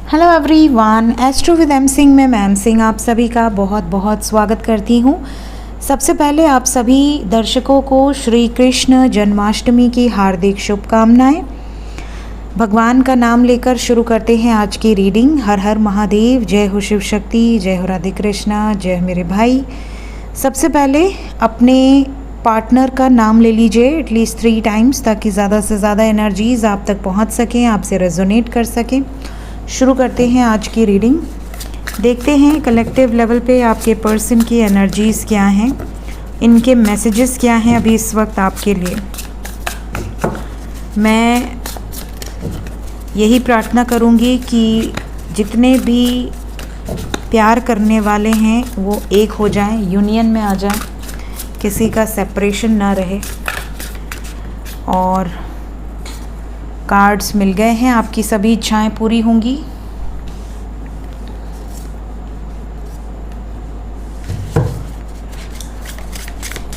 Hello everyone, astro with M Singh में ma'am Singh आप सभी का बहुत बहुत स्वागत करती हूँ। सबसे पहले आप सभी दर्शकों को श्री कृष्ण जन्माष्टमी की हार्दिक शुभकामनाएं। भगवान का नाम लेकर शुरू करते हैं आज की रीडिंग। हर हर महादेव, जय हो शिव शक्ति, जय हो राधे कृष्णा, जय हो मेरे भाई। सबसे पहले अपने पार्टनर का नाम ले लीजिए एटलीस्ट 3 टाइम्स, ताकि ज़्यादा से ज़्यादा एनर्जीज़ आप तक पहुँच सकें, आपसे रेजोनेट कर सकें। शुरू करते हैं आज की रीडिंग। देखते हैं कलेक्टिव लेवल पे आपके पर्सन की एनर्जीज़ क्या हैं, इनके मैसेजेस क्या हैं अभी इस वक्त आपके लिए। मैं यही प्रार्थना करूँगी कि जितने भी प्यार करने वाले हैं वो एक हो जाएं, यूनियन में आ जाएं, किसी का सेपरेशन ना रहे। और कार्ड्स मिल गए हैं, आपकी सभी इच्छाएं पूरी होंगी।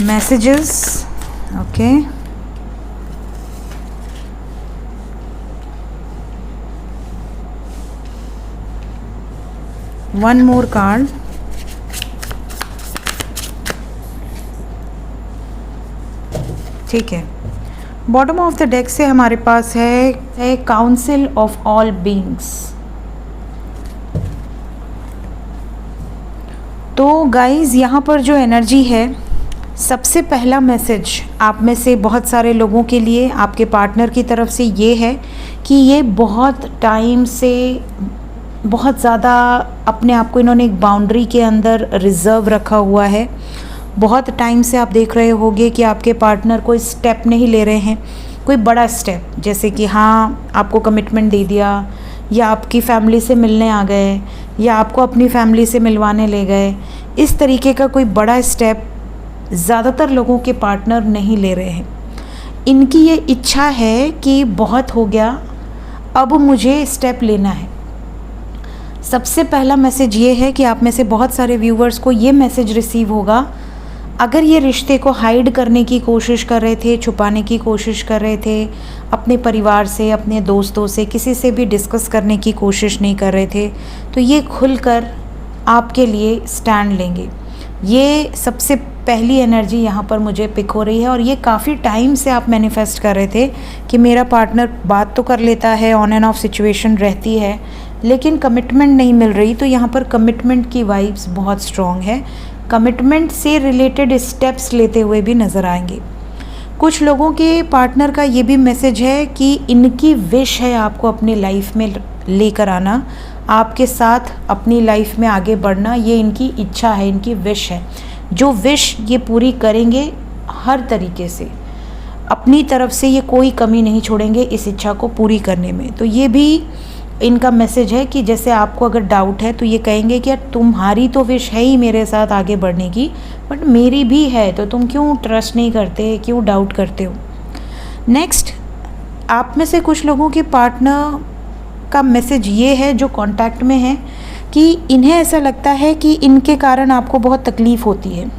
Messages, okay. One more card. ठीक है, बॉटम ऑफ द डेक से हमारे पास है काउंसिल ऑफ ऑल बीइंग्स। तो गाइज यहाँ पर जो एनर्जी है, सबसे पहला मैसेज आप में से बहुत सारे लोगों के लिए आपके पार्टनर की तरफ से ये है कि ये बहुत टाइम से बहुत ज़्यादा अपने आप को इन्होंने एक बाउंड्री के अंदर रिज़र्व रखा हुआ है। बहुत टाइम से आप देख रहे होंगे कि आपके पार्टनर कोई स्टेप नहीं ले रहे हैं, कोई बड़ा स्टेप, जैसे कि हाँ आपको कमिटमेंट दे दिया, या आपकी फैमिली से मिलने आ गए, या आपको अपनी फैमिली से मिलवाने ले गए। इस तरीके का कोई बड़ा स्टेप ज़्यादातर लोगों के पार्टनर नहीं ले रहे हैं। इनकी ये इच्छा है कि बहुत हो गया, अब मुझे स्टेप लेना है। सबसे पहला मैसेज ये है कि आप में से बहुत सारे व्यूवर्स को ये मैसेज रिसीव होगा। अगर ये रिश्ते को हाइड करने की कोशिश कर रहे थे, छुपाने की कोशिश कर रहे थे, अपने परिवार से, अपने दोस्तों से, किसी से भी डिस्कस करने की कोशिश नहीं कर रहे थे, तो ये खुलकर आपके लिए स्टैंड लेंगे। ये सबसे पहली एनर्जी यहाँ पर मुझे पिक हो रही है। और ये काफ़ी टाइम से आप मैनिफेस्ट कर रहे थे कि मेरा पार्टनर बात तो कर लेता है, ऑन एंड ऑफ सिचुएशन रहती है, लेकिन कमिटमेंट नहीं मिल रही। तो यहाँ पर कमिटमेंट की वाइब्स बहुत स्ट्रॉन्ग है। कमिटमेंट से रिलेटेड स्टेप्स लेते हुए भी नज़र आएंगे। कुछ लोगों के पार्टनर का ये भी मैसेज है कि इनकी विश है आपको अपनी लाइफ में लेकर आना, आपके साथ अपनी लाइफ में आगे बढ़ना। ये इनकी इच्छा है, इनकी विश है। जो विश ये पूरी करेंगे हर तरीके से, अपनी तरफ से ये कोई कमी नहीं छोड़ेंगे इस इच्छा को पूरी करने में। तो ये भी इनका मैसेज है कि जैसे आपको अगर डाउट है तो ये कहेंगे कि यार तुम्हारी तो विश है ही मेरे साथ आगे बढ़ने की, बट मेरी भी है, तो तुम क्यों ट्रस्ट नहीं करते, क्यों डाउट करते हो। नेक्स्ट, आप में से कुछ लोगों के पार्टनर का मैसेज ये है जो कांटेक्ट में है कि इन्हें ऐसा लगता है कि इनके कारण आपको बहुत तकलीफ़ होती है।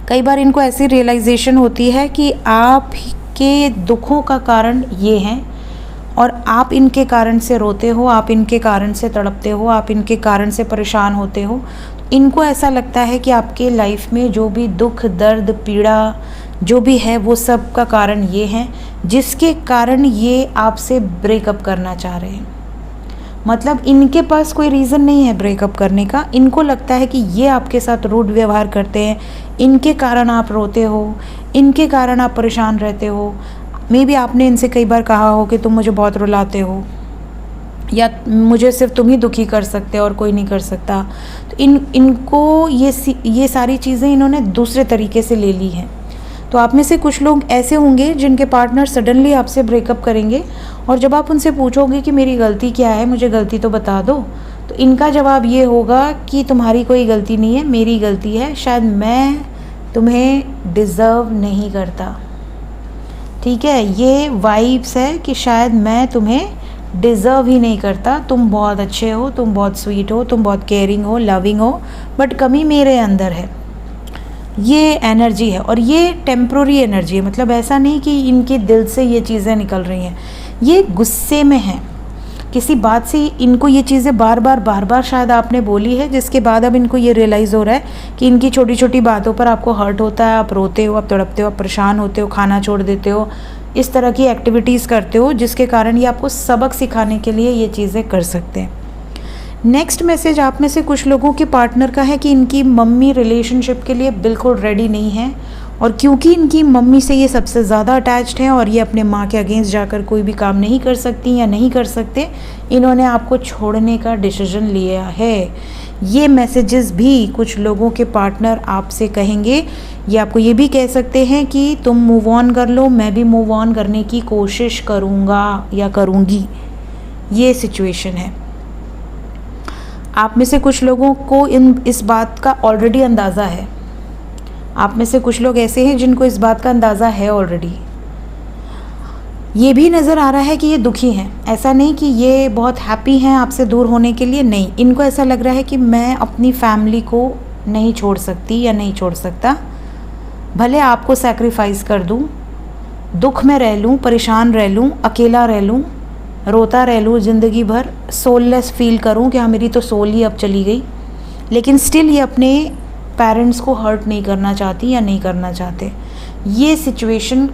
कई बार इनको ऐसी रियलाइजेशन होती है कि आपके दुखों का कारण ये हैं और आप इनके कारण से रोते हो, आप इनके कारण से तड़पते हो, आप इनके कारण से परेशान होते हो। इनको ऐसा लगता है कि आपके लाइफ में जो भी दुख, दर्द, पीड़ा जो भी है वो सब का कारण ये है, जिसके कारण ये आपसे ब्रेकअप करना चाह रहे हैं। मतलब इनके पास कोई रीज़न नहीं है ब्रेकअप करने का। इनको लगता है कि ये आपके साथ रूड व्यवहार करते हैं, इनके कारण आप रोते हो, इनके कारण आप परेशान रहते हो। मे बी आपने इनसे कई बार कहा हो कि तुम मुझे बहुत रुलाते हो, या मुझे सिर्फ तुम ही दुखी कर सकते हो और कोई नहीं कर सकता। तो इनको ये सारी चीज़ें इन्होंने दूसरे तरीके से ले ली हैं। तो आप में से कुछ लोग ऐसे होंगे जिनके पार्टनर सडनली आपसे ब्रेकअप करेंगे, और जब आप उनसे पूछोगे कि मेरी गलती क्या है, मुझे गलती तो बता दो, तो इनका जवाब ये होगा कि तुम्हारी कोई गलती नहीं है, मेरी गलती है, शायद मैं तुम्हें डिज़र्व नहीं करता। ठीक है, ये वाइब्स है कि शायद मैं तुम्हें डिज़र्व ही नहीं करता, तुम बहुत अच्छे हो, तुम बहुत स्वीट हो, तुम बहुत केयरिंग हो, लविंग हो, बट कमी मेरे अंदर है। ये एनर्जी है, और ये टेम्प्रोरी एनर्जी है। मतलब ऐसा नहीं कि इनके दिल से ये चीज़ें निकल रही हैं, ये गुस्से में हैं। किसी बात से इनको ये चीज़ें बार बार शायद आपने बोली है, जिसके बाद अब इनको ये रियलाइज़ हो रहा है कि इनकी छोटी छोटी बातों पर आपको हर्ट होता है, आप रोते हो, आप तड़पते हो, आप परेशान होते हो, खाना छोड़ देते हो, इस तरह की एक्टिविटीज़ करते हो, जिसके कारण ये आपको सबक सिखाने के लिए ये चीज़ें कर सकते हैं। नेक्स्ट मैसेज आप में से कुछ लोगों के पार्टनर का है कि इनकी मम्मी रिलेशनशिप के लिए बिल्कुल रेडी नहीं है, और क्योंकि इनकी मम्मी से ये सबसे ज़्यादा अटैच्ड हैं और ये अपने माँ के अगेंस्ट जाकर कोई भी काम नहीं कर सकती या नहीं कर सकते, इन्होंने आपको छोड़ने का डिसीजन लिया है। ये मैसेजेस भी कुछ लोगों के पार्टनर आपसे कहेंगे। ये आपको ये भी कह सकते हैं कि तुम मूव ऑन कर लो, मैं भी मूव ऑन करने की कोशिश करूँगा या करूँगी। ये सिचुएशन है। आप में से कुछ लोगों को इस बात का ऑलरेडी अंदाज़ा है। आप में से कुछ लोग ऐसे हैं जिनको इस बात का अंदाज़ा है ऑलरेडी। ये भी नज़र आ रहा है कि ये दुखी हैं। ऐसा नहीं कि ये बहुत हैप्पी हैं आपसे दूर होने के लिए, नहीं, इनको ऐसा लग रहा है कि मैं अपनी फैमिली को नहीं छोड़ सकती या नहीं छोड़ सकता, भले आपको सैक्रिफाइस कर दूँ, दुख में रह लूँ, परेशान रह लूँ, अकेला रह लूँ, रोता रह लूँ ज़िंदगी भर, सोललेस फील करूँ कि हाँ मेरी तो सोल ही अब चली गई, लेकिन स्टिल ये अपने पेरेंट्स को हर्ट नहीं करना चाहती या नहीं करना चाहते। ये सिचुएशन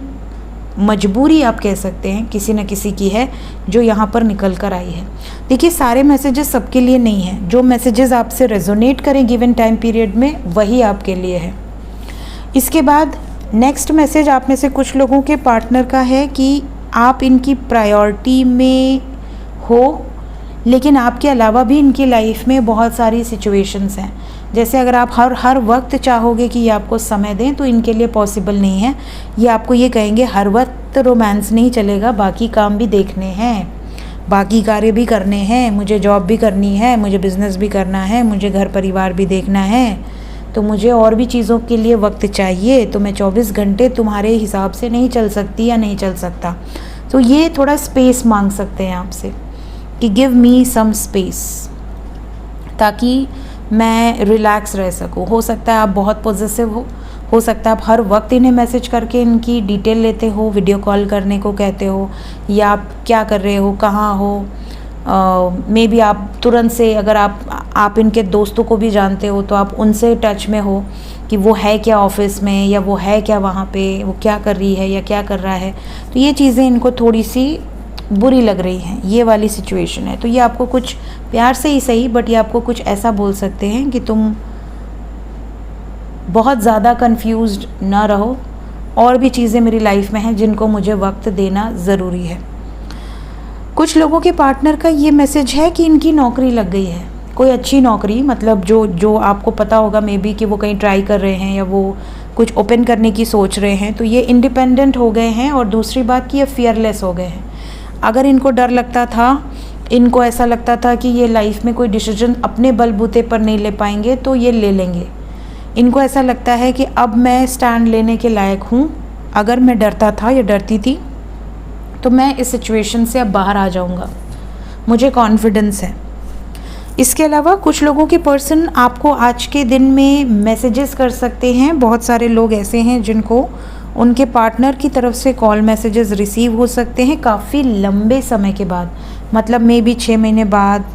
मजबूरी आप कह सकते हैं किसी न किसी की है जो यहाँ पर निकल कर आई है। देखिए, सारे मैसेजेस सबके लिए नहीं हैं। जो मैसेजेस आपसे रेजोनेट करें गिवन टाइम पीरियड में, वही आपके लिए है। इसके बाद नेक्स्ट मैसेज आप में से कुछ लोगों के पार्टनर का है कि आप इनकी प्रायोरिटी में हो, लेकिन आपके अलावा भी इनकी लाइफ में बहुत सारी सिचुएशंस हैं। जैसे अगर आप हर वक्त चाहोगे कि ये आपको समय दें तो इनके लिए पॉसिबल नहीं है। ये आपको ये कहेंगे हर वक्त रोमांस नहीं चलेगा, बाकी काम भी देखने हैं, बाकी कार्य भी करने हैं, मुझे जॉब भी करनी है, मुझे बिज़नेस भी करना है, मुझे घर परिवार भी देखना है, तो मुझे और भी चीज़ों के लिए वक्त चाहिए, तो मैं 24 घंटे तुम्हारे हिसाब से नहीं चल सकती या नहीं चल सकता। तो ये थोड़ा स्पेस मांग सकते हैं आपसे कि गिव मी सम स्पेस, ताकि मैं रिलैक्स रह सकूँ। हो सकता है आप बहुत पॉजिटिव हो सकता है आप हर वक्त इन्हें मैसेज करके इनकी डिटेल लेते हो, वीडियो कॉल करने को कहते हो, या आप क्या कर रहे हो, कहाँ हो, मे बी आप तुरंत से, अगर आप इनके दोस्तों को भी जानते हो तो आप उनसे टच में हो कि वो है क्या ऑफिस में, या वो है क्या वहाँ पे, वो क्या कर रही है या क्या कर रहा है। तो ये चीज़ें इनको थोड़ी सी बुरी लग रही हैं, ये वाली सिचुएशन है। तो ये आपको कुछ प्यार से ही सही, बट ये आपको कुछ ऐसा बोल सकते हैं कि तुम बहुत ज़्यादा कंफ्यूज्ड ना रहो, और भी चीज़ें मेरी लाइफ में हैं जिनको मुझे वक्त देना ज़रूरी है। कुछ लोगों के पार्टनर का ये मैसेज है कि इनकी नौकरी लग गई है, कोई अच्छी नौकरी, मतलब जो आपको पता होगा मे बी कि वो कहीं ट्राई कर रहे हैं या वो कुछ ओपन करने की सोच रहे हैं। तो ये इंडिपेंडेंट हो गए हैं, और दूसरी बात कि ये फियरलेस हो गए हैं। अगर इनको डर लगता था, इनको ऐसा लगता था कि ये लाइफ में कोई डिसीजन अपने बलबूते पर नहीं ले पाएंगे, तो ये ले लेंगे। इनको ऐसा लगता है कि अब मैं स्टैंड लेने के लायक हूँ, अगर मैं डरता था या डरती थी तो मैं इस सिचुएशन से अब बाहर आ जाऊँगा, मुझे कॉन्फिडेंस है। इसके अलावा कुछ लोगों के पर्सन आपको आज के दिन में मैसेजेस कर सकते हैं। बहुत सारे लोग ऐसे हैं जिनको उनके पार्टनर की तरफ से कॉल मैसेजेस रिसीव हो सकते हैं काफ़ी लंबे समय के बाद, मतलब मे बी 6 महीने बाद,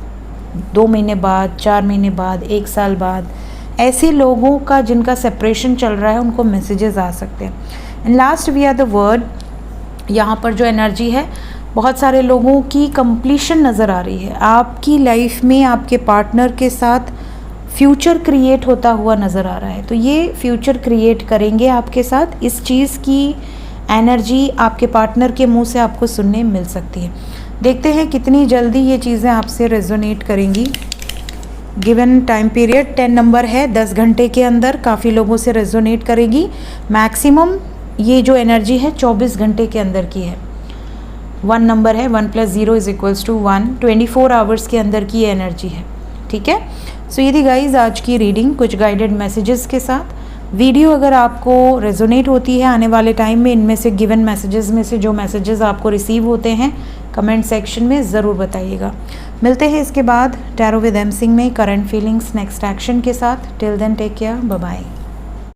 2 महीने बाद, 4 महीने बाद, 1 साल बाद। ऐसे लोगों का जिनका सेपरेशन चल रहा है उनको मैसेजेस आ सकते हैं। And last we are the word, यहाँ पर जो एनर्जी है, बहुत सारे लोगों की कंप्लीशन नज़र आ रही है। आपकी लाइफ में आपके पार्टनर के साथ फ्यूचर क्रिएट होता हुआ नज़र आ रहा है। तो ये फ्यूचर क्रिएट करेंगे आपके साथ, इस चीज़ की एनर्जी आपके पार्टनर के मुंह से आपको सुनने मिल सकती है। देखते हैं कितनी जल्दी ये चीज़ें आपसे रेजोनेट करेंगी। गिवन टाइम पीरियड 10 नंबर है, 10 घंटे के अंदर काफ़ी लोगों से रेजोनेट करेगी। मैक्सिमम ये जो एनर्जी है 24 घंटे के अंदर की है। 1 नंबर है, 1 + 0 = 1, 24 आवर्स के अंदर की ये एनर्जी है। ठीक है, सो ये थी गाइज आज की रीडिंग कुछ गाइडेड मैसेजेस के साथ। वीडियो अगर आपको रेजोनेट होती है आने वाले टाइम में, इनमें से गिवन मैसेजेस में से जो मैसेजेस आपको रिसीव होते हैं, कमेंट सेक्शन में ज़रूर बताइएगा। मिलते हैं इसके बाद टैरो विद एम सिंह में करंट फीलिंग्स नेक्स्ट एक्शन के साथ। Till then take care, bye bye.